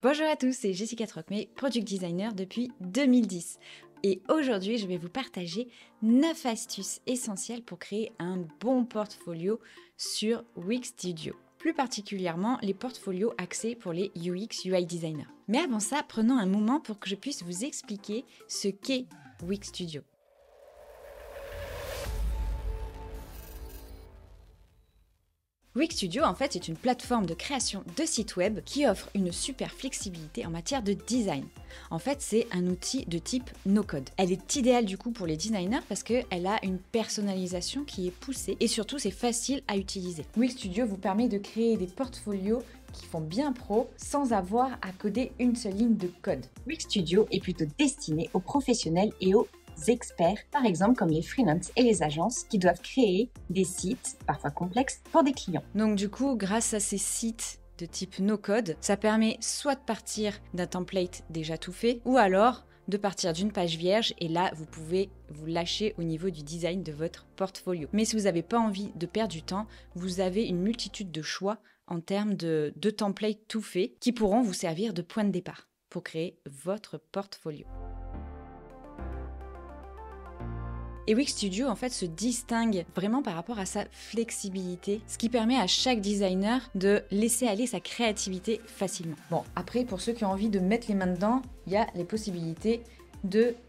Bonjour à tous, c'est Jessica Trocmé, Product Designer depuis 2010. Et aujourd'hui, je vais vous partager 9 astuces essentielles pour créer un bon portfolio sur Wix Studio. Plus particulièrement, les portfolios axés pour les UX UI designers. Mais avant ça, prenons un moment pour que je puisse vous expliquer ce qu'est Wix Studio. Wix Studio, en fait, c'est une plateforme de création de sites web qui offre une super flexibilité en matière de design. En fait, c'est un outil de type no-code. Elle est idéale du coup pour les designers parce qu'elle a une personnalisation qui est poussée et surtout c'est facile à utiliser. Wix Studio vous permet de créer des portfolios qui font bien pro sans avoir à coder une seule ligne de code. Wix Studio est plutôt destiné aux professionnels et aux experts, par exemple comme les freelances et les agences qui doivent créer des sites, parfois complexes, pour des clients. Donc du coup, grâce à ces sites de type no-code, ça permet soit de partir d'un template déjà tout fait, ou alors de partir d'une page vierge et là, vous pouvez vous lâcher au niveau du design de votre portfolio. Mais si vous n'avez pas envie de perdre du temps, vous avez une multitude de choix en termes de templates tout faits qui pourront vous servir de point de départ pour créer votre portfolio. Et Wix Studio en fait se distingue vraiment par rapport à sa flexibilité, ce qui permet à chaque designer de laisser aller sa créativité facilement. Bon, après pour ceux qui ont envie de mettre les mains dedans, il y a les possibilités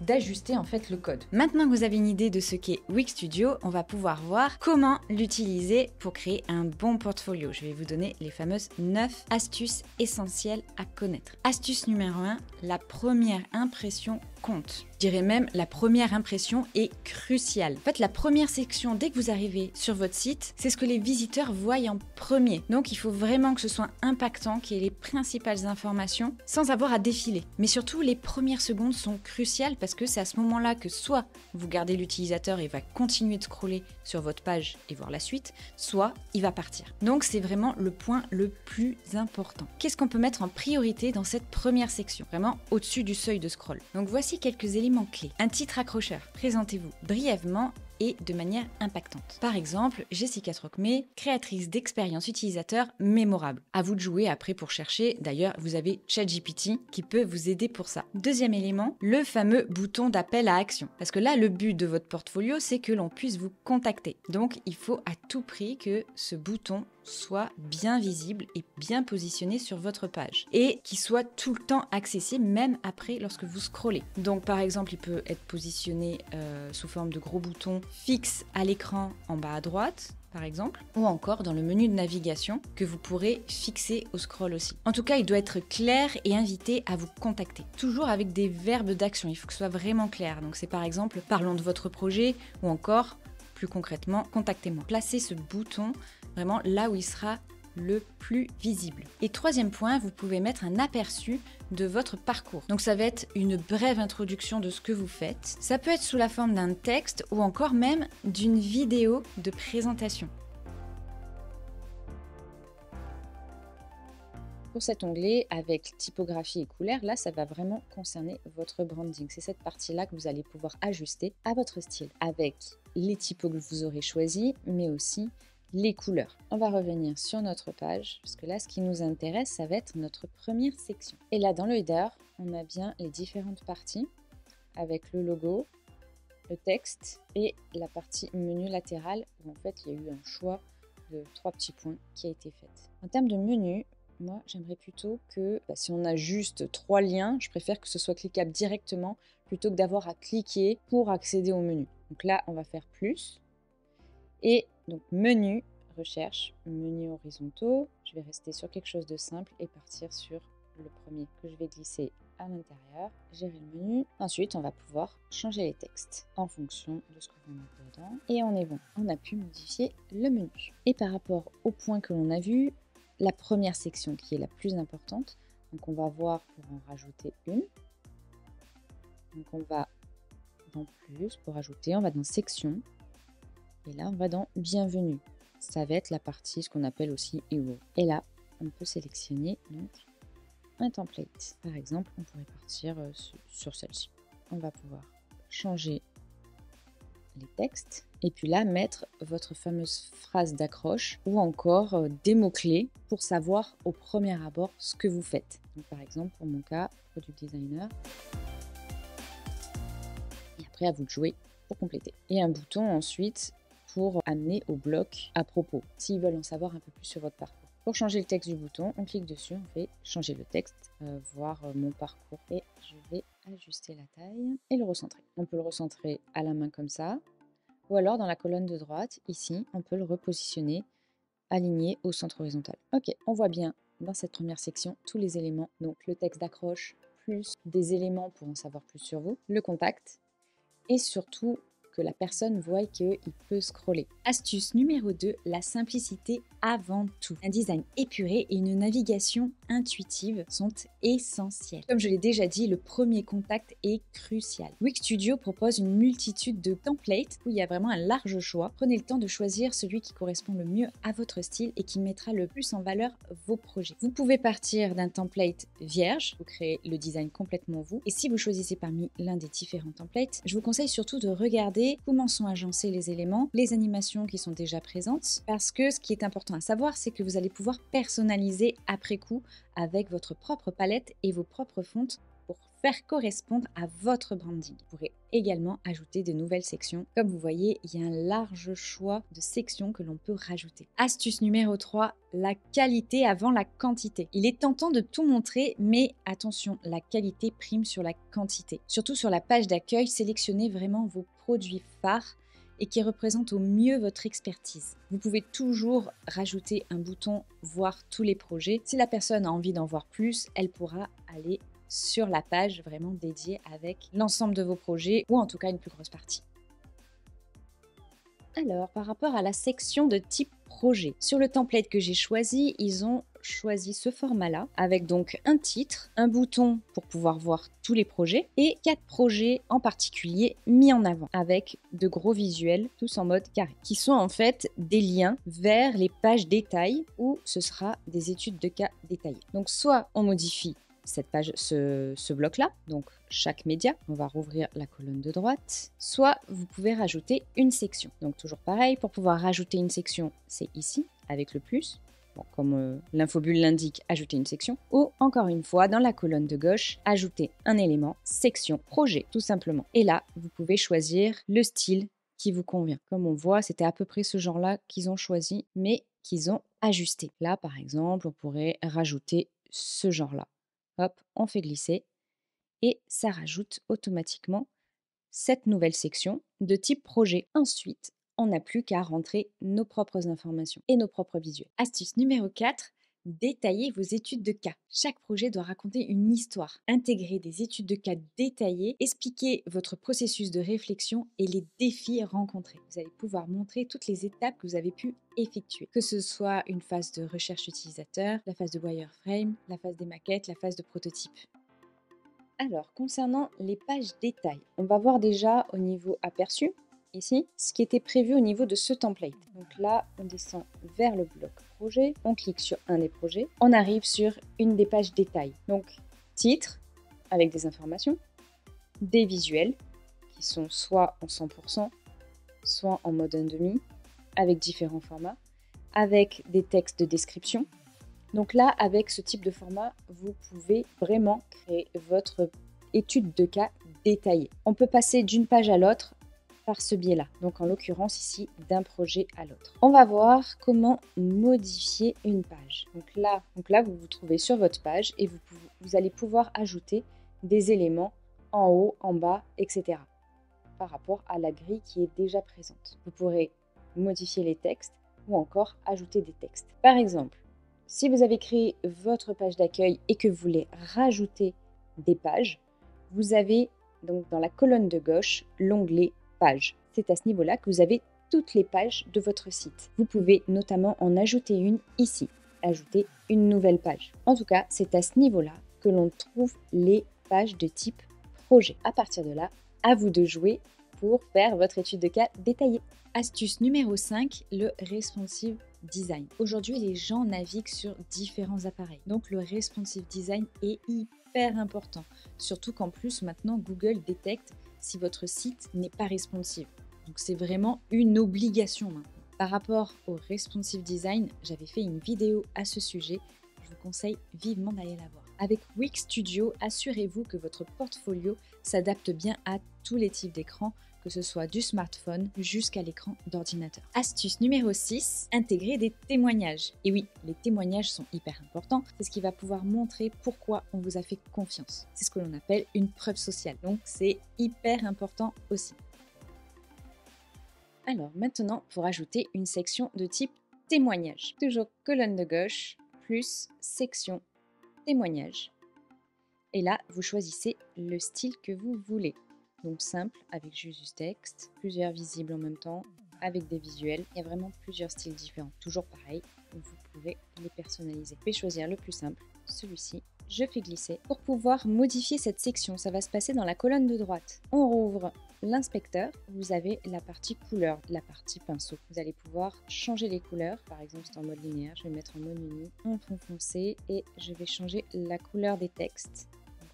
d'ajuster en fait le code. Maintenant que vous avez une idée de ce qu'est Wix Studio, on va pouvoir voir comment l'utiliser pour créer un bon portfolio. Je vais vous donner les fameuses 9 astuces essentielles à connaître. Astuce numéro 1, la première impression compte. Je dirais même la première impression est cruciale. En fait, la première section, dès que vous arrivez sur votre site, c'est ce que les visiteurs voient en premier. Donc, il faut vraiment que ce soit impactant, qu'il y ait les principales informations sans avoir à défiler. Mais surtout, les premières secondes sont cruciales parce que c'est à ce moment-là que soit vous gardez l'utilisateur et va continuer de scroller sur votre page et voir la suite, soit il va partir. Donc, c'est vraiment le point le plus important. Qu'est-ce qu'on peut mettre en priorité dans cette première section? Vraiment au-dessus du seuil de scroll. Donc, voici quelques éléments clés. Un titre accrocheur. Présentez-vous brièvement et de manière impactante. Par exemple, Jessica Trocmé, créatrice d'expériences utilisateurs mémorables. À vous de jouer après pour chercher. D'ailleurs, vous avez ChatGPT qui peut vous aider pour ça. Deuxième élément, le fameux bouton d'appel à action. Parce que là, le but de votre portfolio, c'est que l'on puisse vous contacter. Donc, il faut à tout prix que ce bouton soit bien visible et bien positionné sur votre page et qu'il soit tout le temps accessible même après lorsque vous scrollez. Donc par exemple il peut être positionné sous forme de gros bouton fixe à l'écran en bas à droite par exemple, ou encore dans le menu de navigation que vous pourrez fixer au scroll aussi. En tout cas, il doit être clair et inviter à vous contacter. Toujours avec des verbes d'action, il faut que ce soit vraiment clair. Donc c'est par exemple, parlons de votre projet ou encore, plus concrètement, contactez-moi. Placez ce bouton vraiment là où il sera le plus visible. Et troisième point, vous pouvez mettre un aperçu de votre parcours. Donc ça va être une brève introduction de ce que vous faites. Ça peut être sous la forme d'un texte ou encore même d'une vidéo de présentation. Pour cet onglet avec typographie et couleur, là ça va vraiment concerner votre branding. C'est cette partie-là que vous allez pouvoir ajuster à votre style avec les typos que vous aurez choisis, mais aussi les couleurs. On va revenir sur notre page, parce que là, ce qui nous intéresse, ça va être notre première section. Et là, dans le header, on a bien les différentes parties, avec le logo, le texte et la partie menu latéral, où en fait, il y a eu un choix de 3 petits points qui a été fait. En termes de menu, moi, j'aimerais plutôt que, si on a juste 3 liens, je préfère que ce soit cliquable directement, plutôt que d'avoir à cliquer pour accéder au menu. Donc là, on va faire plus. Et donc menu, recherche, menu horizontaux. Je vais rester sur quelque chose de simple et partir sur le premier que je vais glisser à l'intérieur. Gérer le menu. Ensuite, on va pouvoir changer les textes en fonction de ce que vous mettez dedans. Et on est bon. On a pu modifier le menu. Et par rapport au point que l'on a vu, la première section qui est la plus importante. Donc on va voir pour en rajouter une. Donc on va dans plus pour ajouter. On va dans section. Et là, on va dans Bienvenue. Ça va être la partie, ce qu'on appelle aussi Hero. Et là, on peut sélectionner donc un template. Par exemple, on pourrait partir sur celle-ci. On va pouvoir changer les textes. Et puis là, mettre votre fameuse phrase d'accroche ou encore des mots-clés pour savoir au premier abord ce que vous faites. Donc, par exemple, pour mon cas, product designer. Et après, à vous de jouer pour compléter. Et un bouton ensuite pour amener au bloc à propos, s'ils veulent en savoir un peu plus sur votre parcours. Pour changer le texte du bouton, on clique dessus, on fait changer le texte, voir mon parcours et je vais ajuster la taille et le recentrer. On peut le recentrer à la main comme ça, ou alors dans la colonne de droite, ici, on peut le repositionner, aligné au centre horizontal. Ok, on voit bien dans cette première section tous les éléments, donc le texte d'accroche, plus des éléments pour en savoir plus sur vous, le contact, et surtout que la personne voit qu'il peut scroller. Astuce numéro 2, la simplicité avant tout. Un design épuré et une navigation intuitive sont essentiels. Comme je l'ai déjà dit, le premier contact est crucial. Wix Studio propose une multitude de templates où il y a vraiment un large choix. Prenez le temps de choisir celui qui correspond le mieux à votre style et qui mettra le plus en valeur vos projets. Vous pouvez partir d'un template vierge, vous créez le design complètement vous. Et si vous choisissez parmi l'un des différents templates, je vous conseille surtout de regarder comment sont agencés les éléments, les animations qui sont déjà présentes, parce que ce qui est important à savoir, c'est que vous allez pouvoir personnaliser après coup avec votre propre palette et vos propres fontes pour faire correspondre à votre branding. Vous pourrez également ajouter de nouvelles sections. Comme vous voyez, il y a un large choix de sections que l'on peut rajouter. Astuce numéro 3, la qualité avant la quantité. Il est tentant de tout montrer, mais attention, la qualité prime sur la quantité. Surtout sur la page d'accueil, sélectionnez vraiment vos produits phares et qui représentent au mieux votre expertise. Vous pouvez toujours rajouter un bouton « Voir tous les projets ». Si la personne a envie d'en voir plus, elle pourra aller sur la page vraiment dédiée avec l'ensemble de vos projets ou en tout cas une plus grosse partie. Alors, par rapport à la section de type projet, sur le template que j'ai choisi, ils ont choisi ce format-là avec donc un titre, un bouton pour pouvoir voir tous les projets et 4 projets en particulier mis en avant avec de gros visuels, tous en mode carré, qui sont en fait des liens vers les pages détails où ce sera des études de cas détaillées. Donc soit on modifie cette page, ce bloc-là, donc chaque média, on va rouvrir la colonne de droite, soit vous pouvez rajouter une section. Donc toujours pareil, pour pouvoir rajouter une section, c'est ici, avec le plus, bon, comme l'infobulle l'indique, ajouter une section, ou encore une fois, dans la colonne de gauche, ajouter un élément, section, projet, tout simplement. Et là, vous pouvez choisir le style qui vous convient. Comme on voit, c'était à peu près ce genre-là qu'ils ont choisi, mais qu'ils ont ajusté. Là, par exemple, on pourrait rajouter ce genre-là. Hop, on fait glisser et ça rajoute automatiquement cette nouvelle section de type projet. Ensuite, on n'a plus qu'à rentrer nos propres informations et nos propres visuels. Astuce numéro 4, détaillez vos études de cas. Chaque projet doit raconter une histoire. Intégrez des études de cas détaillées, expliquez votre processus de réflexion et les défis rencontrés. Vous allez pouvoir montrer toutes les étapes que vous avez pu effectuer, que ce soit une phase de recherche utilisateur, la phase de wireframe, la phase des maquettes, la phase de prototype. Alors, concernant les pages détails, on va voir déjà au niveau aperçu, ici, ce qui était prévu au niveau de ce template. Donc là, on descend vers le bloc projet, on clique sur un des projets, on arrive sur une des pages détails. Donc, titre, avec des informations, des visuels, qui sont soit en 100%, soit en mode 1/2, avec différents formats, avec des textes de description. Donc là, avec ce type de format, vous pouvez vraiment créer votre étude de cas détaillée. On peut passer d'une page à l'autre par ce biais-là. Donc en l'occurrence ici, d'un projet à l'autre. On va voir comment modifier une page. Donc là, vous vous trouvez sur votre page et vous allez pouvoir ajouter des éléments en haut, en bas, etc. par rapport à la grille qui est déjà présente. Vous pourrez modifier les textes ou encore ajouter des textes. Par exemple, si vous avez créé votre page d'accueil et que vous voulez rajouter des pages, vous avez donc dans la colonne de gauche l'onglet Pages. C'est à ce niveau-là que vous avez toutes les pages de votre site. Vous pouvez notamment en ajouter une ici, ajouter une nouvelle page. En tout cas, c'est à ce niveau-là que l'on trouve les pages de type projet. À partir de là, à vous de jouer pour faire votre étude de cas détaillée. Astuce numéro 5, le responsive design. Aujourd'hui, les gens naviguent sur différents appareils. Donc, le responsive design est hyper important. Surtout qu'en plus, maintenant, Google détecte si votre site n'est pas responsive. Donc c'est vraiment une obligation maintenant. Par rapport au responsive design, j'avais fait une vidéo à ce sujet. Je vous conseille vivement d'aller la voir. Avec Wix Studio, assurez-vous que votre portfolio s'adapte bien à tous les types d'écran, que ce soit du smartphone jusqu'à l'écran d'ordinateur. Astuce numéro 6, intégrer des témoignages. Et oui, les témoignages sont hyper importants, c'est ce qui va pouvoir montrer pourquoi on vous a fait confiance. C'est ce que l'on appelle une preuve sociale, donc c'est hyper important aussi. Alors maintenant, pour ajouter une section de type témoignage. Toujours colonne de gauche, plus section témoignage. Et là, vous choisissez le style que vous voulez. Donc simple, avec juste du texte, plusieurs visibles en même temps, avec des visuels. Il y a vraiment plusieurs styles différents. Toujours pareil, vous pouvez les personnaliser. Vous pouvez choisir le plus simple, celui-ci. Je fais glisser. Pour pouvoir modifier cette section, ça va se passer dans la colonne de droite. On rouvre l'inspecteur, vous avez la partie couleur, la partie pinceau. Vous allez pouvoir changer les couleurs. Par exemple, c'est en mode linéaire, je vais mettre en mode uni, en fond foncé, et je vais changer la couleur des textes.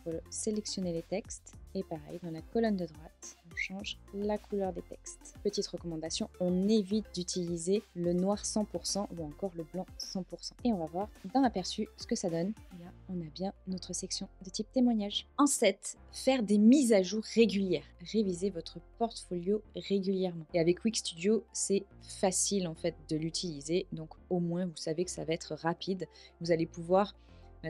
Donc, sélectionner les textes. Et pareil, dans la colonne de droite, on change la couleur des textes. Petite recommandation, on évite d'utiliser le noir 100% ou encore le blanc 100%. Et on va voir dans l'aperçu ce que ça donne. Là, on a bien notre section de type témoignage. En 7, faire des mises à jour régulières. Réviser votre portfolio régulièrement. Et avec Wix Studio, c'est facile en fait de l'utiliser. Donc au moins, vous savez que ça va être rapide. Vous allez pouvoir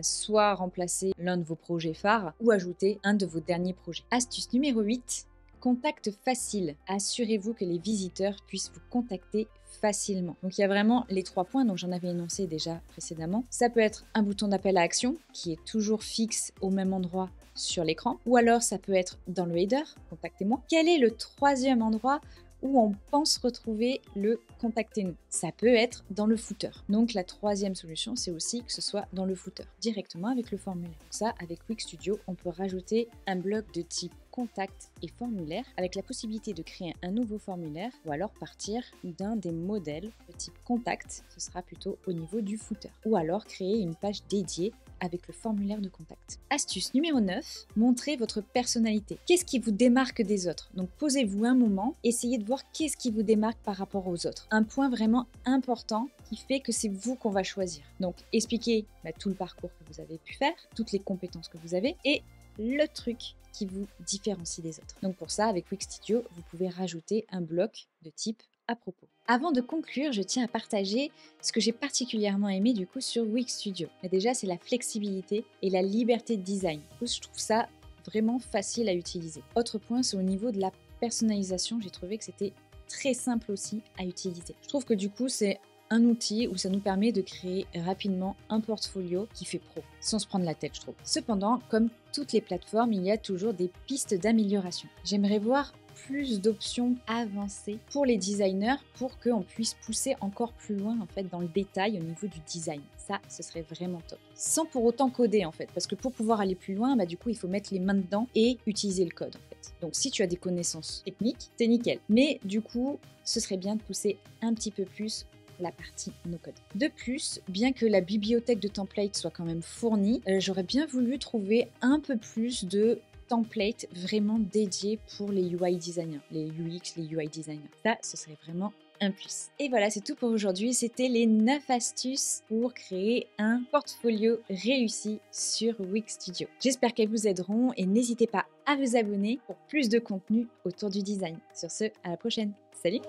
soit remplacer l'un de vos projets phares ou ajouter un de vos derniers projets. Astuce numéro 8, contact facile. Assurez-vous que les visiteurs puissent vous contacter facilement. Donc il y a vraiment les 3 points dont j'en avais énoncé déjà précédemment. Ça peut être un bouton d'appel à action qui est toujours fixe au même endroit sur l'écran, ou alors ça peut être dans le header, contactez-moi. Quel est le 3e endroit où on pense retrouver le contactez-nous? Ça peut être dans le footer. Donc la 3e solution, c'est aussi que ce soit dans le footer, directement avec le formulaire. Donc ça, avec Wix Studio, on peut rajouter un bloc de type contact et formulaire avec la possibilité de créer un nouveau formulaire ou alors partir d'un des modèles de type contact, ce sera plutôt au niveau du footer. Ou alors créer une page dédiée avec le formulaire de contact. Astuce numéro 9, montrez votre personnalité. Qu'est-ce qui vous démarque des autres? Donc posez-vous un moment, essayez de voir qu'est-ce qui vous démarque par rapport aux autres. Un point vraiment important qui fait que c'est vous qu'on va choisir. Donc expliquez tout le parcours que vous avez pu faire, toutes les compétences que vous avez et le truc qui vous différencie des autres. Donc pour ça, avec Wix Studio, vous pouvez rajouter un bloc de type à propos. Avant de conclure, je tiens à partager ce que j'ai particulièrement aimé du coup sur Wix Studio. Mais déjà, c'est la flexibilité et la liberté de design. Du coup, je trouve ça vraiment facile à utiliser. Autre point, c'est au niveau de la personnalisation. J'ai trouvé que c'était très simple aussi à utiliser. Je trouve que du coup, c'est un outil où ça nous permet de créer rapidement un portfolio qui fait pro, sans se prendre la tête, je trouve. Cependant, comme toutes les plateformes, il y a toujours des pistes d'amélioration. J'aimerais voir plus d'options avancées pour les designers pour qu'on puisse pousser encore plus loin en fait dans le détail au niveau du design. Ça, ce serait vraiment top. Sans pour autant coder en fait, parce que pour pouvoir aller plus loin, du coup, il faut mettre les mains dedans et utiliser le code en fait. Donc si tu as des connaissances techniques, c'est nickel. Mais du coup, ce serait bien de pousser un petit peu plus la partie no-code. De plus, bien que la bibliothèque de templates soit quand même fournie, j'aurais bien voulu trouver un peu plus de templates vraiment dédiés pour les UI designers, les UX, les UI designers. Ça, ce serait vraiment un plus. Et voilà, c'est tout pour aujourd'hui. C'était les 9 astuces pour créer un portfolio réussi sur Wix Studio. J'espère qu'elles vous aideront et n'hésitez pas à vous abonner pour plus de contenu autour du design. Sur ce, à la prochaine. Salut!